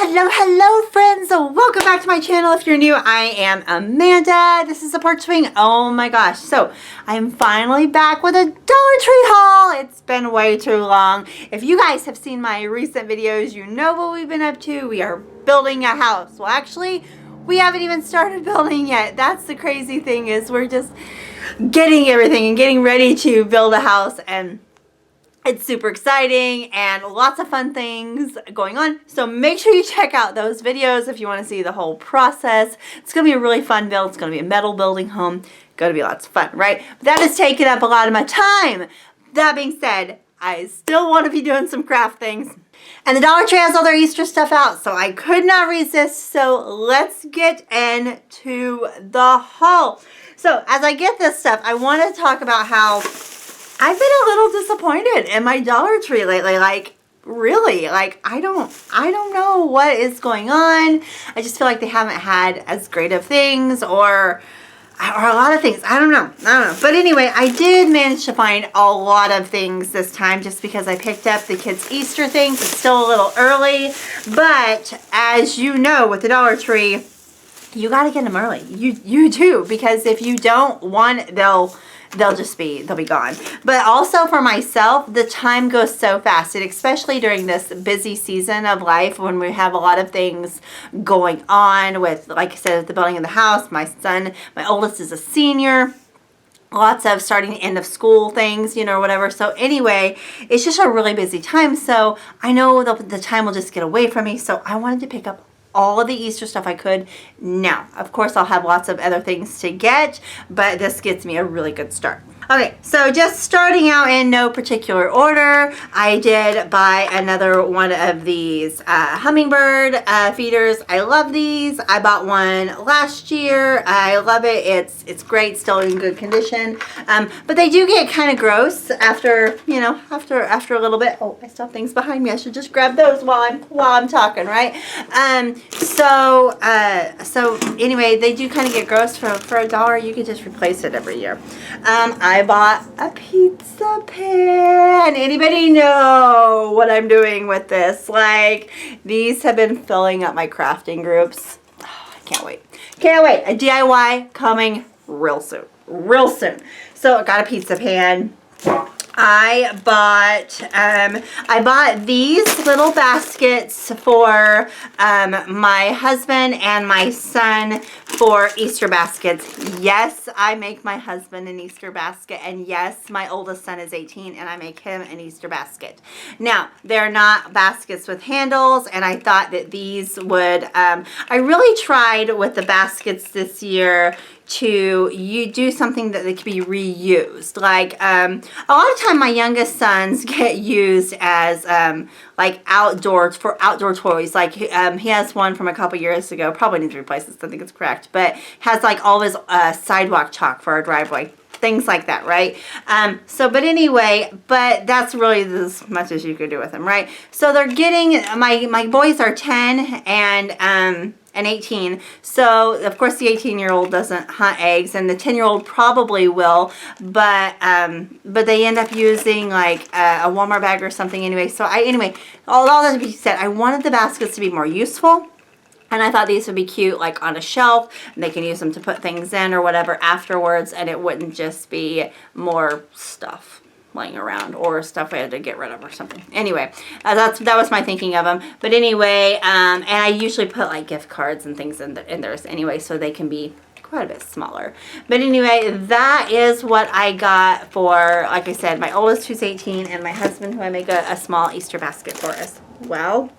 Hello friends, welcome back to my channel. If you're new, I am Amanda. This is a porch swing. Oh my gosh, so I'm finally back with a Dollar Tree haul. It's been way too long. If you guys have seen my recent videos, you know what we've been up to. We are building a house. Well, actually, we haven't even started building yet. That's the crazy thing, is we're just getting everything and getting ready to build a house, and it's super exciting and lots of fun things going on. So make sure you check out those videos if you want to see the whole process. It's going to be a really fun build. It's going to be a metal building home. Going to be lots of fun, right? But that has taken up a lot of my time. That being said, I still want to be doing some craft things. And the Dollar Tree has all their Easter stuff out, so I could not resist. So let's get into the haul. So as I get this stuff, I want to talk about how I've been a little disappointed in my Dollar Tree lately. Like, really, like I don't know what is going on. I just feel like they haven't had as great of things or a lot of things. I don't know. But anyway, I did manage to find a lot of things this time just because I picked up the kids' Easter things. It's still a little early, but as you know, with the Dollar Tree, you got to get them early. You do, because if you don't, they'll be gone. But also for myself, the time goes so fast, and especially during this busy season of life when we have a lot of things going on with, like I said, the building of the house. My son, my oldest, is a senior. Lots of starting end of school things, you know, whatever. So anyway, it's just a really busy time. So I know the time will just get away from me. So I wanted to pick up all of the Easter stuff I could. Now, of course, I'll have lots of other things to get, but this gets me a really good start. Okay, so just starting out in no particular order, I did buy another one of these hummingbird feeders. I love these. I bought one last year. I love it. It's great, still in good condition. But they do get kind of gross after, you know, after a little bit. Oh, I still have things behind me. I should just grab those while I'm talking, right? So anyway, they do kind of get gross for $1. You can just replace it every year. I bought a pizza pan. Anybody know what I'm doing with this? Like, these have been filling up my crafting groups. Oh, I can't wait. Can't wait. A DIY coming real soon. Real soon. So I got a pizza pan. I bought these little baskets for my husband and my son for Easter baskets. Yes, I make my husband an Easter basket, and yes, my oldest son is 18 and I make him an Easter basket. Now, they're not baskets with handles, and I thought that these would, I really tried with the baskets this year to do something that they could be reused. Like a lot of time my youngest sons get used as like outdoor toys. Like he has one from a couple years ago, probably needs to replace this, I think it's cracked, but has like all his sidewalk chalk for our driveway. Things like that, right? But anyway, but that's really as much as you could do with them, right? So they're getting, my boys are 10 and 18. So of course the 18-year-old doesn't hunt eggs, and the 10-year-old probably will, but they end up using like a Walmart bag or something anyway. So anyway, all that to be said, I wanted the baskets to be more useful. And I thought these would be cute, like on a shelf, and they can use them to put things in or whatever afterwards, and it wouldn't just be more stuff laying around or stuff I had to get rid of or something. Anyway, that was my thinking of them. But anyway, and I usually put like gift cards and things in theirs anyway, so they can be quite a bit smaller. But anyway, that is what I got for, like I said, my oldest, who's 18, and my husband, who I make a small Easter basket for us. Well,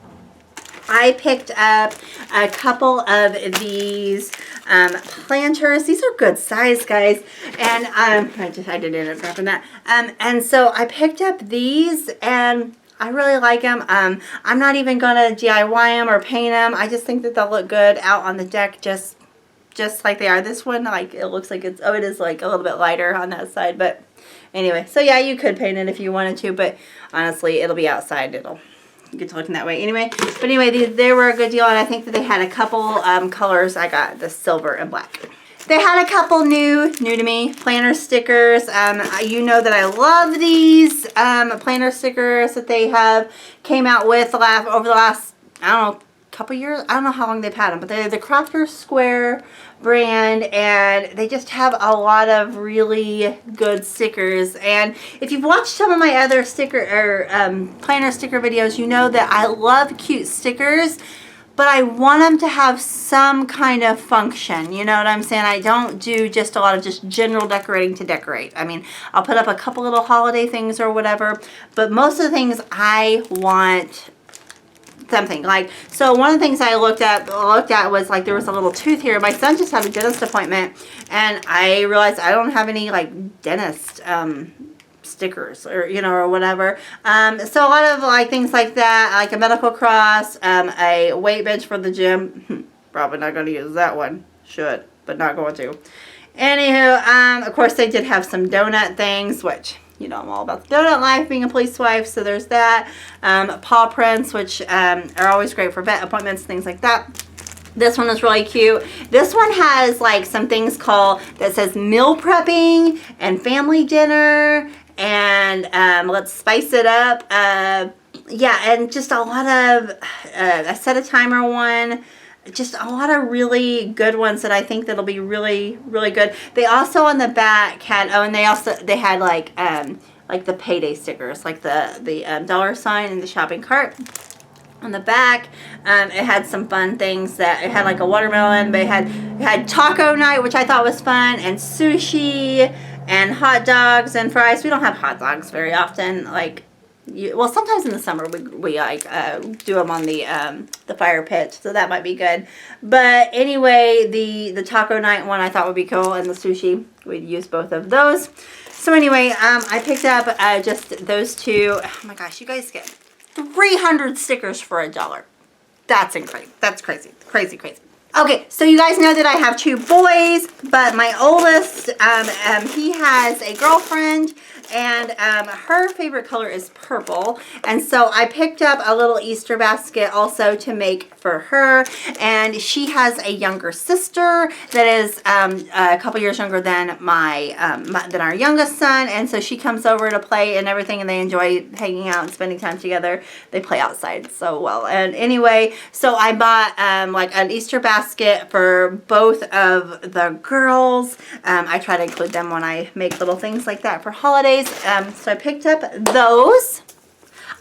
I picked up a couple of these planters. These are good size, guys. And I did end up dropping that. And so I picked up these, and I really like them. I'm not even going to DIY them or paint them. I just think that they'll look good out on the deck, just like they are. This one, like, it looks like it is like a little bit lighter on that side. But anyway, so yeah, you could paint it if you wanted to, but honestly, it'll be outside. It'll get to looking that way anyway. But anyway, they were a good deal, and I think that they had a couple colors. I got the silver and black. They had a couple new to me planner stickers. You know that I love these planner stickers that they have came out with over the last, I don't know, couple years. I don't know how long they've had them, but they're the Crafter Square brand, and they just have a lot of really good stickers. And if you've watched some of my other sticker or planner sticker videos, you know that I love cute stickers, but I want them to have some kind of function. You know what I'm saying? I don't do just a lot of just general decorating to decorate. I mean, I'll put up a couple little holiday things or whatever, but most of the things I want something like. So one of the things I looked at was like there was a little tooth here. My son just had a dentist appointment, and I realized I don't have any like dentist stickers or or whatever. So a lot of like things like that, like a medical cross, a weight bench for the gym. Probably not going to use that one. Should, but not going to. Anywho, of course they did have some donut things, which I'm all about the donut life, being a police wife, so there's that. Paw prints, which are always great for vet appointments, things like that. This one is really cute. This one has like some things that says meal prepping and family dinner and let's spice it up. Yeah, and just a lot of, a set a timer one. Just a lot of really good ones that I think that'll be really, really good. They also on the back had, and they had like the payday stickers, like the dollar sign and the shopping cart. On the back, it had some fun things that it had like a watermelon, but it had taco night, which I thought was fun, and sushi and hot dogs and fries. We don't have hot dogs very often, like. Well, sometimes in the summer we like do them on the fire pit, so that might be good. But anyway, the taco night one I thought would be cool, and the sushi, we'd use both of those. So anyway, I picked up just those two. Oh my gosh, you guys get 300 stickers for $1. That's incredible. That's crazy, crazy, crazy. Okay, so you guys know that I have 2 boys, but my oldest, he has a girlfriend, and her favorite color is purple, and so I picked up a little Easter basket also to make for her, and she has a younger sister that is a couple years younger than than our youngest son, and so she comes over to play and everything, and they enjoy hanging out and spending time together. They play outside so well, and anyway, so I bought like an Easter basket for both of the girls. I try to include them when I make little things like that for holidays. So I picked up those.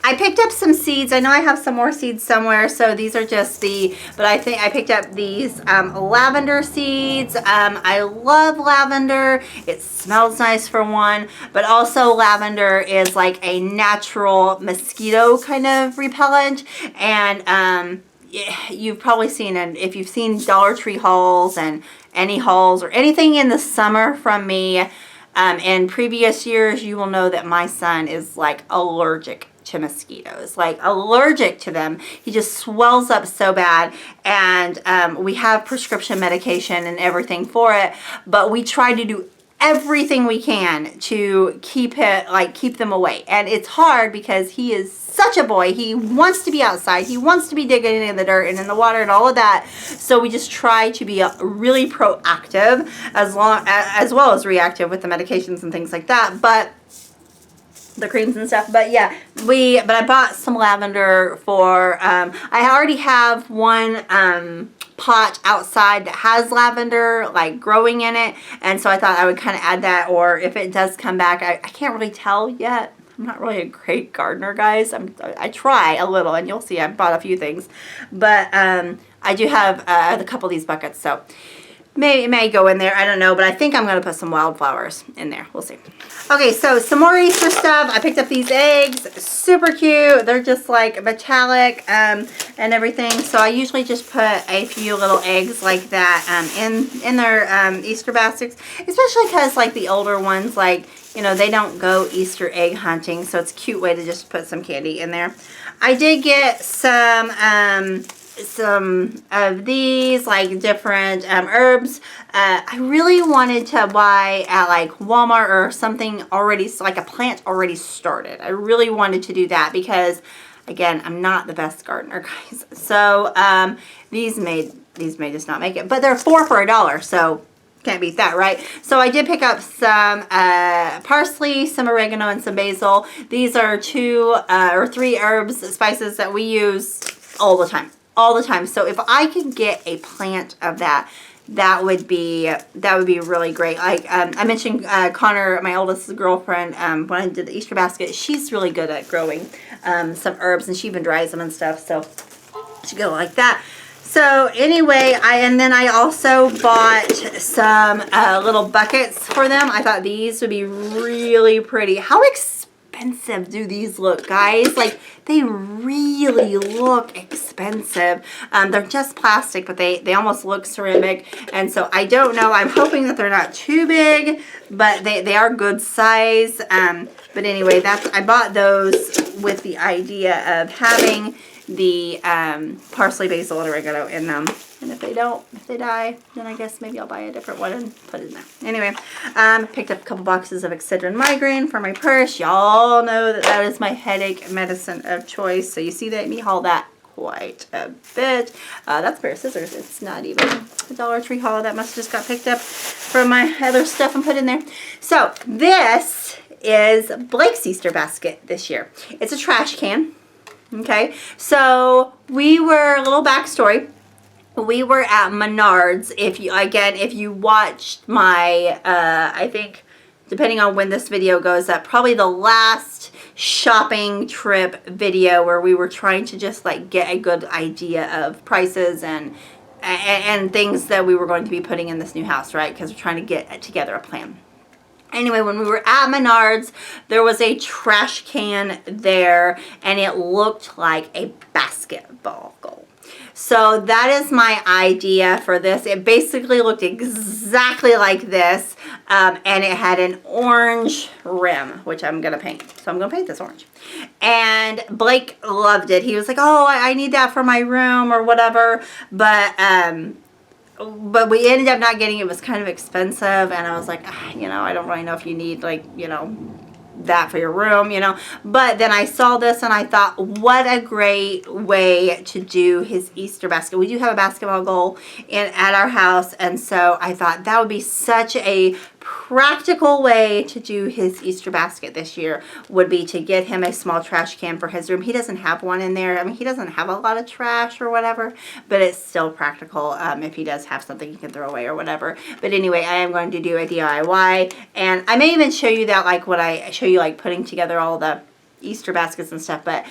I picked up some seeds. I know I have some more seeds somewhere, so these are just but I think I picked up these lavender seeds. I love lavender. It smells nice for one, but also lavender is like a natural mosquito kind of repellent, and you've probably seen it if you've seen Dollar Tree hauls and any hauls or anything in the summer from me in previous years, you will know that my son is like allergic to mosquitoes, like allergic to them. He just swells up so bad, and we have prescription medication and everything for it, but we try to do everything we can to keep them away. And it's hard because he is such a boy. He wants to be outside. He wants to be digging in the dirt and in the water and all of that. So we just try to be really proactive as well as reactive with the medications and things like that. But the creams and stuff, but yeah, but I bought some lavender for, I already have one pot outside that has lavender like growing in it, and so I thought I would kind of add that, or if it does come back, I can't really tell yet. I'm not really a great gardener, guys. I try a little, and you'll see I bought a few things, but I do have a couple of these buckets, so it may go in there. I don't know, but I think I'm going to put some wildflowers in there. We'll see. Okay, so some more Easter stuff. I picked up these eggs. Super cute. They're just like metallic and everything. So I usually just put a few little eggs like that in their Easter baskets, especially because like the older ones, like, they don't go Easter egg hunting. So it's a cute way to just put some candy in there. I did get some of these like different herbs. I really wanted to buy at like Walmart or something already, like a plant already started. I really wanted to do that because, again, I'm not the best gardener, guys. So these may just not make it, but they're 4 for $1, so can't beat that, right? So I did pick up some parsley, some oregano, and some basil. These are 2 or 3 herbs, spices that we use all the time. all the time. So if I could get a plant of that, that would be really great. Like I mentioned, Connor, my oldest girlfriend, when I did the Easter basket, she's really good at growing some herbs, and she even dries them and stuff. So she go like that. So anyway, and then I also bought some little buckets for them. I thought these would be really pretty. How expensive do these look, guys? Like, they really look expensive. They're just plastic, but they almost look ceramic. And so I don't know. I'm hoping that they're not too big, but they are good size. But anyway, I bought those with the idea of having the parsley, basil, and oregano in them. And if they die, then I guess maybe I'll buy a different one and put it in there. Anyway, picked up a couple boxes of Excedrin migraine for my purse. Y'all know that is my headache medicine of choice. So you see that me haul that quite a bit. That's a pair of scissors. It's not even a Dollar Tree haul. That must have just got picked up from my other stuff and put in there. So this is Blake's Easter basket this year. It's a trash can. Okay, so we were, a little backstory, we were at Menards. If you watched my, I think, depending on when this video goes up, probably the last shopping trip video where we were trying to just like get a good idea of prices and things that we were going to be putting in this new house, right? Because we're trying to get together a plan. Anyway, when we were at Menards, there was a trash can there, and it looked like a basketball goal. So that is my idea for this. It basically looked exactly like this, and it had an orange rim, which I'm going to paint. So I'm going to paint this orange. And Blake loved it. He was like, oh, I need that for my room or whatever. But we ended up not getting it. It was kind of expensive, and I was like, I don't really know if you need, like, that for your room, But then I saw this, and I thought, what a great way to do his Easter basket. We do have a basketball goal at our house, and so I thought that would be such a practical way to do his Easter basket this year, would be to get him a small trash can for his room. He doesn't have one in there. I mean, he doesn't have a lot of trash or whatever, but it's still practical if he does have something he can throw away or whatever. But anyway, I am going to do a DIY, and I may even show you that, like what I show you, like putting together all the Easter baskets and stuff. But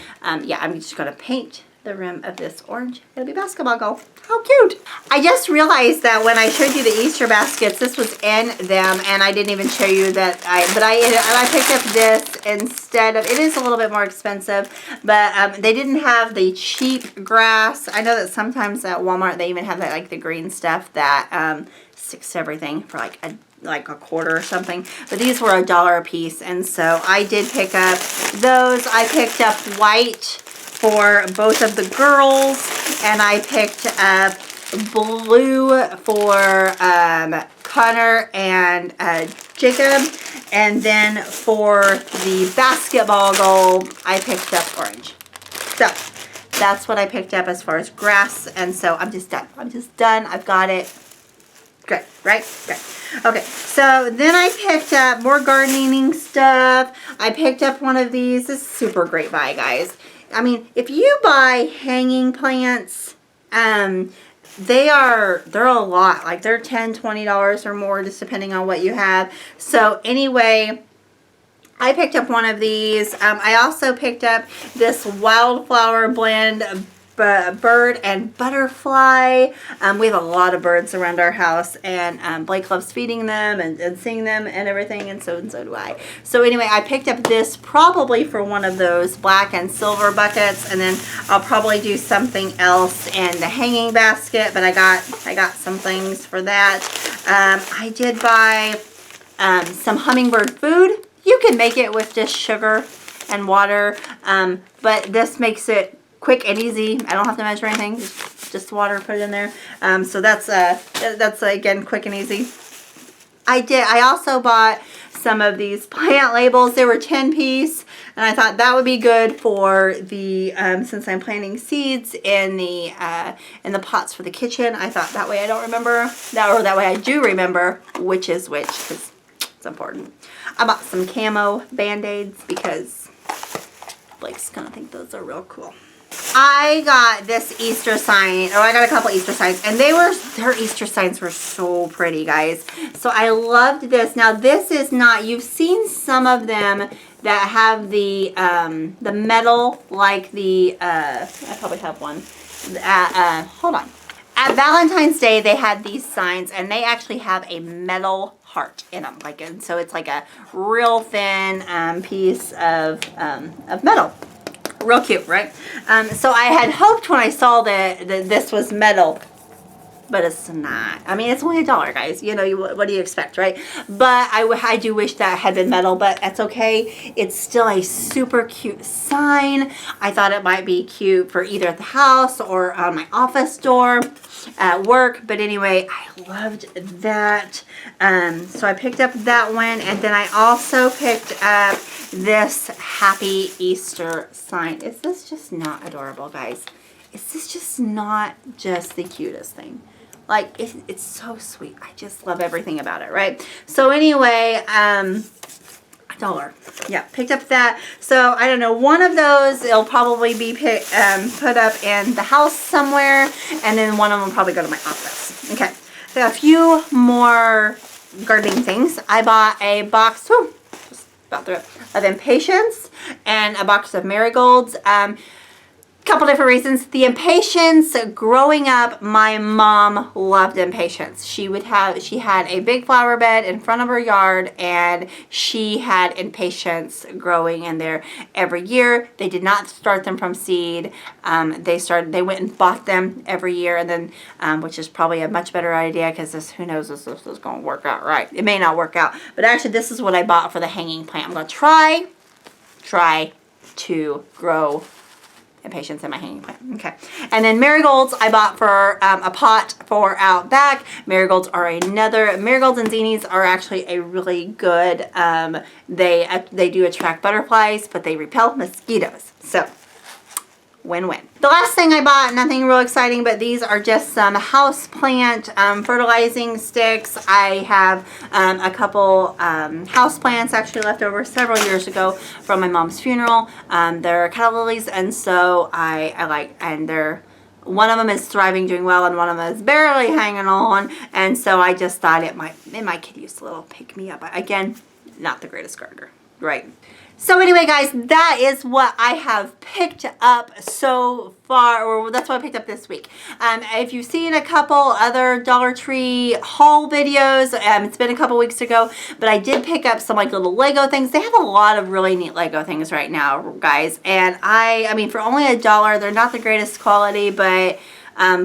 yeah, I'm just going to paint the rim of this orange. It'll be basketball goal. How cute. I just realized that when I showed you the Easter baskets, this was in them, and I didn't even show you that I picked up this instead of, it is a little bit more expensive, but they didn't have the cheap grass. I know that sometimes at Walmart they even have that, like the green stuff that sticks to everything for like a quarter or something, but these were $1 a piece, and so I did pick up those. I picked up white for both of the girls, and I picked up blue for Connor and Jacob, and then for the basketball goal I picked up orange. So that's what I picked up as far as grass, and so I'm just done. I've got it. Good, right? Good. Okay, so then I picked up more gardening stuff. I picked up one of these. This is super great buy, guys. I mean, if you buy hanging plants, they're a lot. Like, they're $10, $20 or more, just depending on what you have. So anyway, I picked up one of these. I also picked up this wildflower blend of bird and butterfly. We have a lot of birds around our house, and Blake loves feeding them and seeing them and everything, and so do I. So anyway, I picked up this probably for one of those black and silver buckets, and then I'll probably do something else in the hanging basket, but I got some things for that. I did buy some hummingbird food. You can make it with just sugar and water, but this makes it quick and easy. I don't have to measure anything. Just water, put it in there. So that's again quick and easy. I also bought some of these plant labels. They were 10 piece, and I thought that would be good for the since I'm planting seeds in the pots for the kitchen. I thought that way I don't remember that, or that way I do remember which is which, because it's important. I bought some camo band-aids because Blake's gonna think those are real cool. I got this Easter sign, I got a couple Easter signs, and their Easter signs were so pretty, guys. So I loved this. Now this is not, you've seen some of them that have the metal, like the, I probably have one. Hold on. At Valentine's Day, they had these signs, and they actually have a metal heart in them. Like, and so it's like a real thin piece of metal. Real cute, right? So I had hoped when I saw that this was metal, but it's not. I mean, it's only $1, guys. You know, what do you expect, right? But I do wish that had been metal, but that's okay. It's still a super cute sign. I thought it might be cute for either at the house or on my office door at work. But anyway, I loved that. So I picked up that one, and then I also picked up this Happy Easter sign. Is this just not adorable, guys? Is this just not just the cutest thing? Like, it's so sweet. I just love everything about it, right? So anyway, $1. Yeah, picked up that. So I don't know, one of those it'll probably be put up in the house somewhere, and then one of them will probably go to my office. Okay, so a few more gardening things. I bought a box, just about through it, of Impatiens and a box of marigolds. Couple different reasons. The Impatiens, growing up, my mom loved Impatiens. She had a big flower bed in front of her yard, and she had Impatiens growing in there every year. They did not start them from seed. They went and bought them every year, and then which is probably a much better idea, because who knows if this is going to work out right. It may not work out, but actually this is what I bought for the hanging plant. I'm going to try to grow Impatiens in my hanging plant. Okay. And then marigolds I bought for a pot for out back. Marigolds and zinnias are actually a really good, they do attract butterflies, but they repel mosquitoes. So, win-win. The last thing I bought, nothing real exciting, but these are just some house plant fertilizing sticks. I have a couple house plants actually left over several years ago from my mom's funeral. They're cattle lilies, and so one of them is thriving, doing well, and one of them is barely hanging on, and so I just thought it might could use a little pick-me-up. Again, not the greatest gardener, right? So anyway, guys, that is what I have picked up so far, or that's what I picked up this week. If you've seen a couple other Dollar Tree haul videos, it's been a couple weeks ago, but I did pick up some like little Lego things. They have a lot of really neat Lego things right now, guys. And I mean, for only $1, they're not the greatest quality, but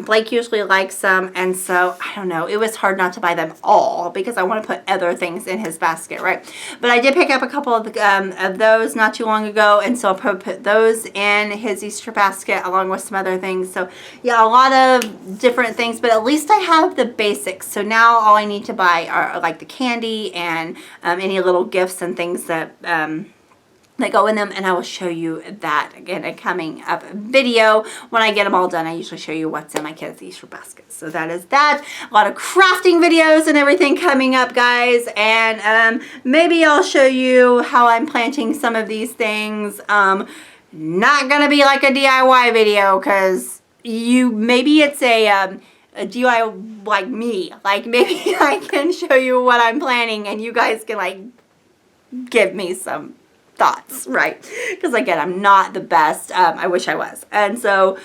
Blake usually likes them, and so, I don't know, it was hard not to buy them all because I want to put other things in his basket, right? But I did pick up a couple of those not too long ago, and so I'll put those in his Easter basket along with some other things. So, yeah, a lot of different things, but at least I have the basics. So now all I need to buy are like the candy and any little gifts and things that that go in them, and I will show you that again in a coming up video. When I get them all done, I usually show you what's in my kids' Easter basket. So that is that. A lot of crafting videos and everything coming up, guys, and maybe I'll show you how I'm planting some of these things. Not gonna be like a DIY video, because maybe it's a DIY like me. Like, maybe I can show you what I'm planning and you guys can like give me some thoughts, right? Because again, I'm not the best. I wish I was. And so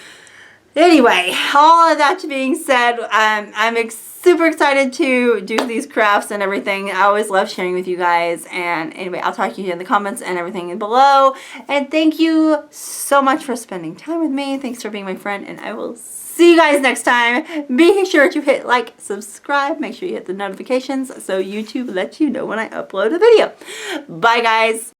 anyway, all of that being said, I'm super excited to do these crafts and everything. I always love sharing with you guys. And anyway, I'll talk to you in the comments and everything below. And thank you so much for spending time with me. Thanks for being my friend, and I will see you guys next time. Be sure to hit like, subscribe, make sure you hit the notifications so YouTube lets you know when I upload a video. Bye, guys.